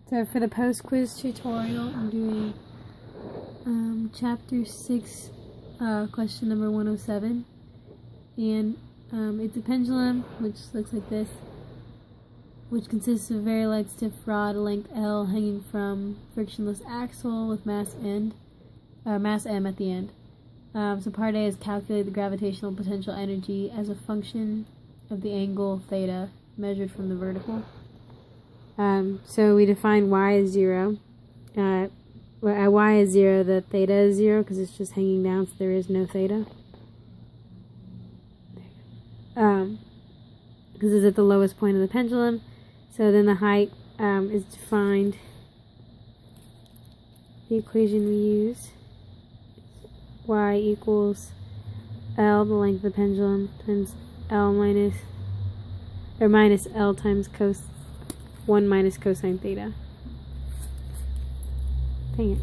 So for the post-quiz tutorial, I'm doing chapter 6, question number 107, and it's a pendulum, which looks like this, which consists of a very light stiff rod, length L, hanging from frictionless axle with mass M at the end. So part A is calculate the gravitational potential energy as a function of the angle theta measured from the vertical. So we define y as 0. At y is 0, the theta is 0 because it's just hanging down, so there is no theta. Because it's at the lowest point of the pendulum. So then the height is defined. The equation we use, y equals L, the length of the pendulum, times L minus L times 1 minus cosine theta. Dang it.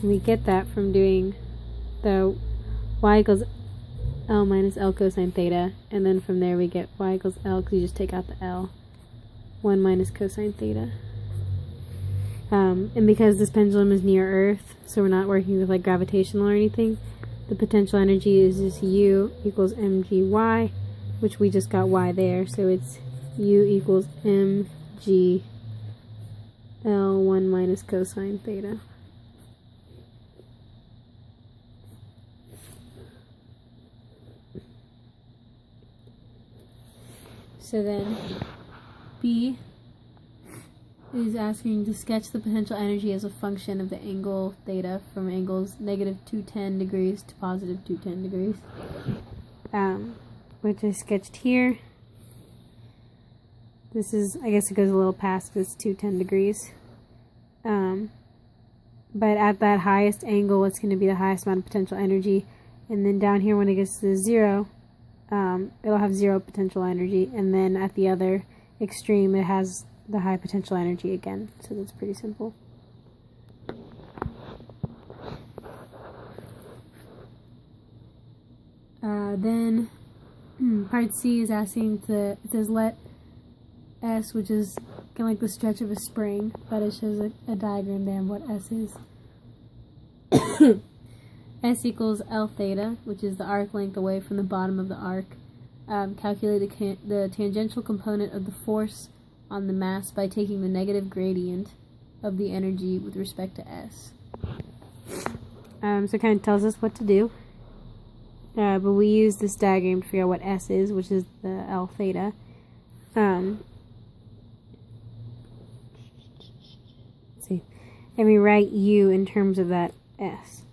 And we get that from doing the y equals L minus L cosine theta, and then from there we get y equals L because you just take out the L. 1 minus cosine theta. And because this pendulum is near Earth, so we're not working with like gravitational or anything, the potential energy is just U equals mgy, which we just got y there, so it's U equals mg L 1 minus cosine theta. So then B is asking to sketch the potential energy as a function of the angle theta from angles negative 210 degrees to positive 210 degrees, which is sketched here. This is, I guess it goes a little past this 210 degrees. But at that highest angle, what's going to be the highest amount of potential energy? And then down here when it gets to 0, it'll have 0 potential energy, and then at the other extreme it has the high potential energy again. So that's pretty simple. Then part C is asking it says let S, which is kind of like the stretch of a spring, but it shows a diagram there of what S is. S equals L theta, which is the arc length away from the bottom of the arc. Calculate the tangential component of the force on the mass by taking the negative gradient of the energy with respect to S. So it kind of tells us what to do. But we use this diagram to figure out what S is, which is the L theta. Let's see. And we write U in terms of that S.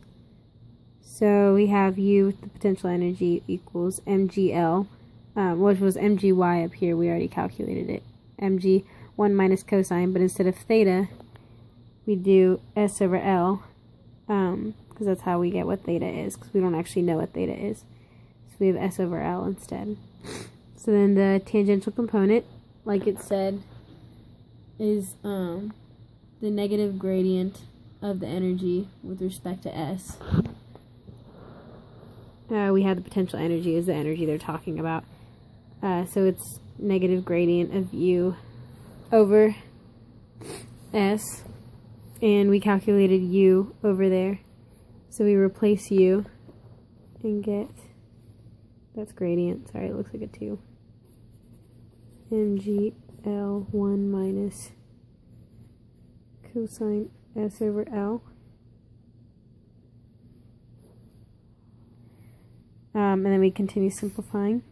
So we have U with the potential energy equals mgl, which was mgy up here. We already calculated it. Mg 1 minus cosine, but instead of theta, we do S over L, because that's how we get what theta is, because we don't actually know what theta is. So we have S over L instead. So then the tangential component, like it said, is the negative gradient of the energy with respect to S. We have the potential energy is the energy they're talking about. So it's negative gradient of U over S, and we calculated U over there. So we replace U and get, that's gradient, sorry, it looks like a 2. mgl 1 minus cosine S over L. And then we continue simplifying.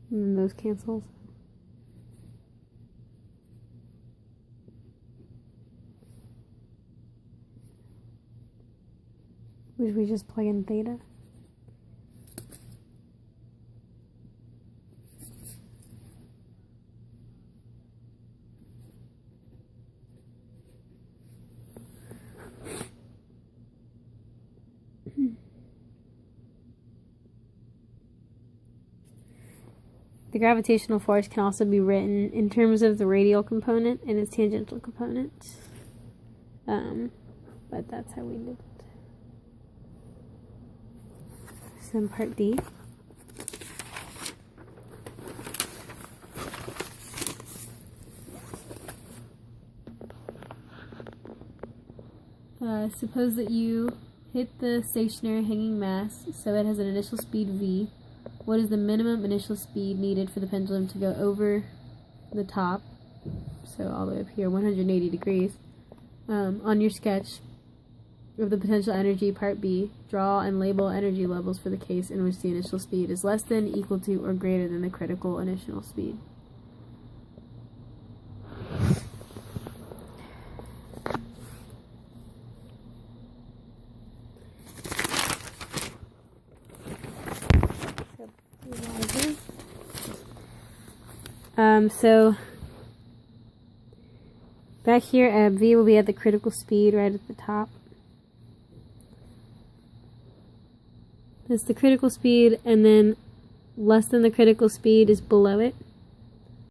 And then those cancels. Which we just plug in theta. The gravitational force can also be written in terms of the radial component and its tangential component. But that's how we did it. So in part D. Suppose that you hit the stationary hanging mass so it has an initial speed v. What is the minimum initial speed needed for the pendulum to go over the top, so all the way up here, 180 degrees? On your sketch of the potential energy, part B, draw and label energy levels for the case in which the initial speed is less than, equal to, or greater than the critical initial speed. So back here, V will be at the critical speed right at the top. That's the critical speed, and then less than the critical speed is below it.